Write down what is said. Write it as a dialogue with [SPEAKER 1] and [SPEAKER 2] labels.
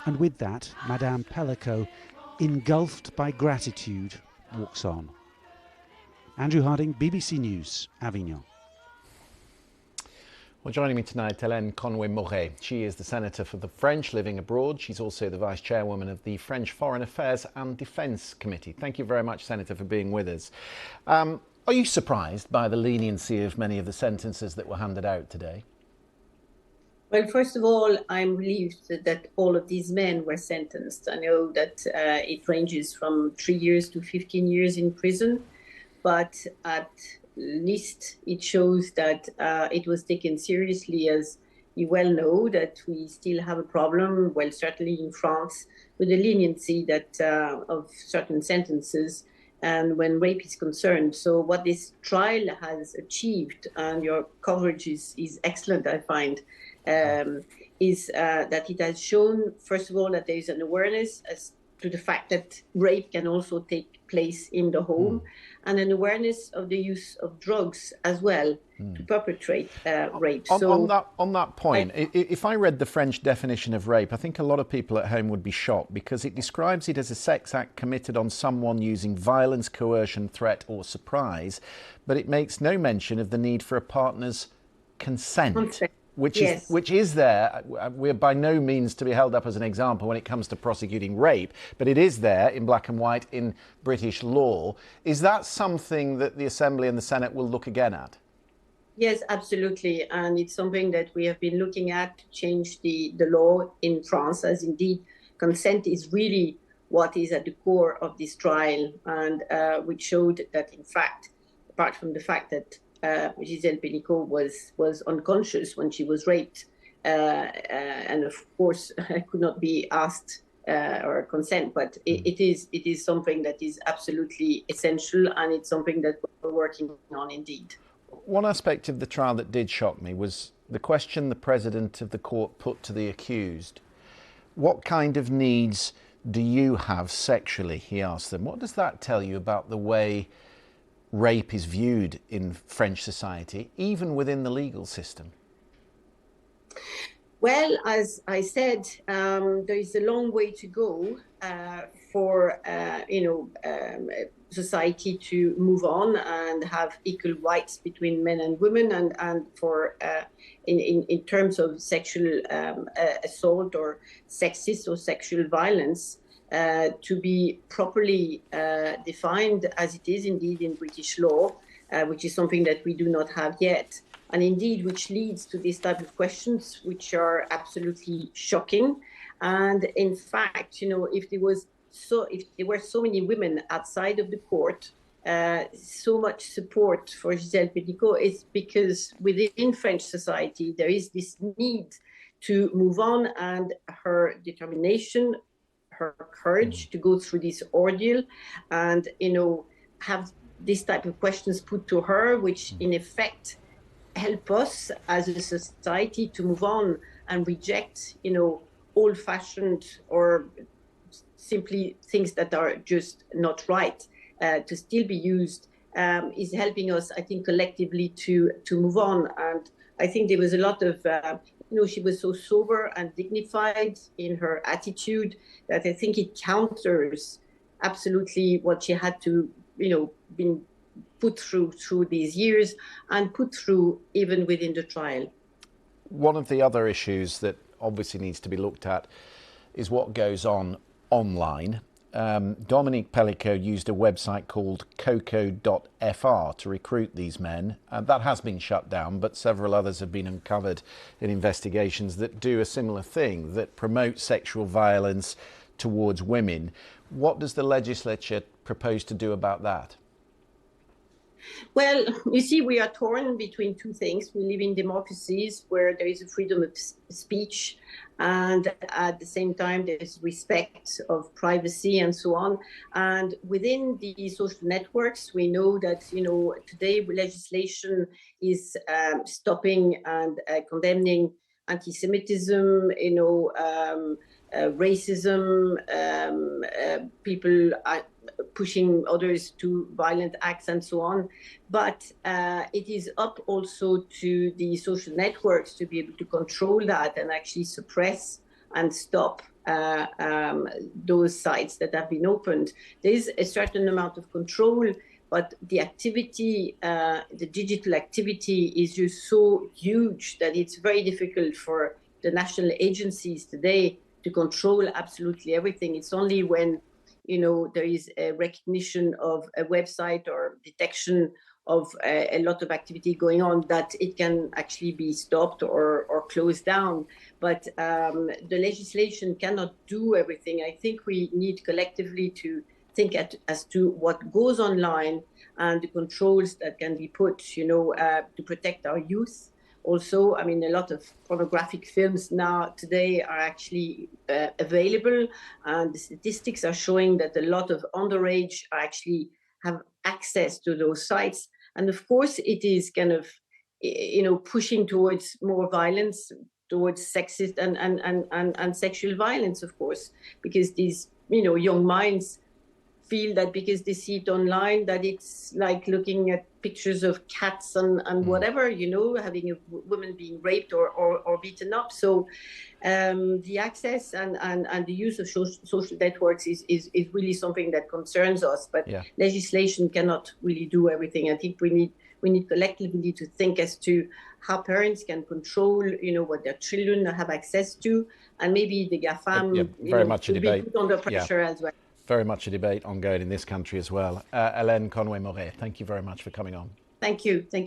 [SPEAKER 1] And with that, Madame Pélicot, engulfed by gratitude, walks on. Andrew Harding, BBC News, Avignon.
[SPEAKER 2] Well, joining me tonight, Hélène Conway-Mouret. She is the Senator for the French living abroad. She's also the Vice Chairwoman of the French Foreign Affairs and Defence Committee. Thank you very much, Senator, for being with us. Are you surprised by the leniency of many of the sentences that were handed out today?
[SPEAKER 3] Well, first of all, I'm relieved that all of these men were sentenced. I know that it ranges from 3 years to 15 years in prison, but at least it shows that it was taken seriously, as you well know, that we still have a problem, well, certainly in France, with the leniency that of certain sentences and when rape is concerned. So what this trial has achieved, and your coverage is excellent, I find, is that it has shown, first of all, that there is an awareness as to the fact that rape can also take place in the home, and an awareness of the use of drugs as well to perpetrate rape.
[SPEAKER 2] On that point, if I read the French definition of rape, I think a lot of people at home would be shocked, because it describes it as a sex act committed on someone using violence, coercion, threat or surprise, but it makes no mention of the need for a partner's consent. Which is there. We're by no means to be held up as an example when it comes to prosecuting rape, but it is there in black and white in British law. Is that something that the Assembly and the Senate will look again at?
[SPEAKER 3] Yes, absolutely. And it's something that we have been looking at to change the law in France, as indeed consent is really what is at the core of this trial, and which showed that, in fact, apart from the fact that Gisèle Pélicot was unconscious when she was raped, and of course could not be asked or consent, but it is something that is absolutely essential, and it's something that we're working on indeed.
[SPEAKER 2] One aspect of the trial that did shock me was the question the President of the court put to the accused. What kind of needs do you have sexually, he asked them. What does that tell you about the way rape is viewed in French society, even within the legal system?
[SPEAKER 3] Well, as I said, there is a long way to go for society to move on and have equal rights between men and women, and for in terms of sexual assault or sexist or sexual violence, to be properly defined as it is indeed in British law, which is something that we do not have yet, and indeed which leads to this type of questions which are absolutely shocking. And in fact, if there were so many women outside of the court, so much support for Gisèle Pélicot, is because within French society there is this need to move on, and her determination, her courage to go through this ordeal and, have this type of questions put to her, which in effect help us as a society to move on and reject, old-fashioned or simply things that are just not right, to still be used, is helping us, I think, collectively to move on. And I think there was a lot of she was so sober and dignified in her attitude that I think it counters absolutely what she had to, been put through these years and put through even within the trial.
[SPEAKER 2] One of the other issues that obviously needs to be looked at is what goes on online. Dominique Pélicot used a website called coco.fr to recruit these men. That has been shut down, but several others have been uncovered in investigations that do a similar thing, that promote sexual violence towards women. What does the legislature propose to do about that?
[SPEAKER 3] Well, you see, we are torn between two things. We live in democracies where there is a freedom of speech, and at the same time there's respect of privacy and so on. And within the social networks, we know that today legislation is stopping and condemning anti-Semitism, racism, people are pushing others to violent acts and so on. But it is up also to the social networks to be able to control that and actually suppress and stop those sites that have been opened. There is a certain amount of control, but the activity, the digital activity is just so huge that it's very difficult for the national agencies today to control absolutely everything. It's only when, you know, there is a recognition of a website or detection of a lot of activity going on that it can actually be stopped or closed down. But the legislation cannot do everything. I think we need collectively to think as to what goes online and the controls that can be put, you know, to protect our youth. Also, I mean, a lot of pornographic films now today are actually available, and the statistics are showing that a lot of underage are actually have access to those sites. And of course, it is kind of, you know, pushing towards more violence, towards sexist and sexual violence, of course, because these, you know, young minds feel that because they see it online that it's like looking at pictures of cats and whatever, you know, having a woman being raped or beaten up. So the access and the use of social networks is really something that concerns us, but legislation cannot really do everything. I think we need collectively to think as to how parents can control, you know, what their children have access to, and maybe the GAFAM
[SPEAKER 2] very much a debate.
[SPEAKER 3] Be put under pressure as well.
[SPEAKER 2] Very much a debate ongoing in this country as well. Hélène Conway-Mouret, thank you very much for coming on.
[SPEAKER 3] Thank you. Thank you.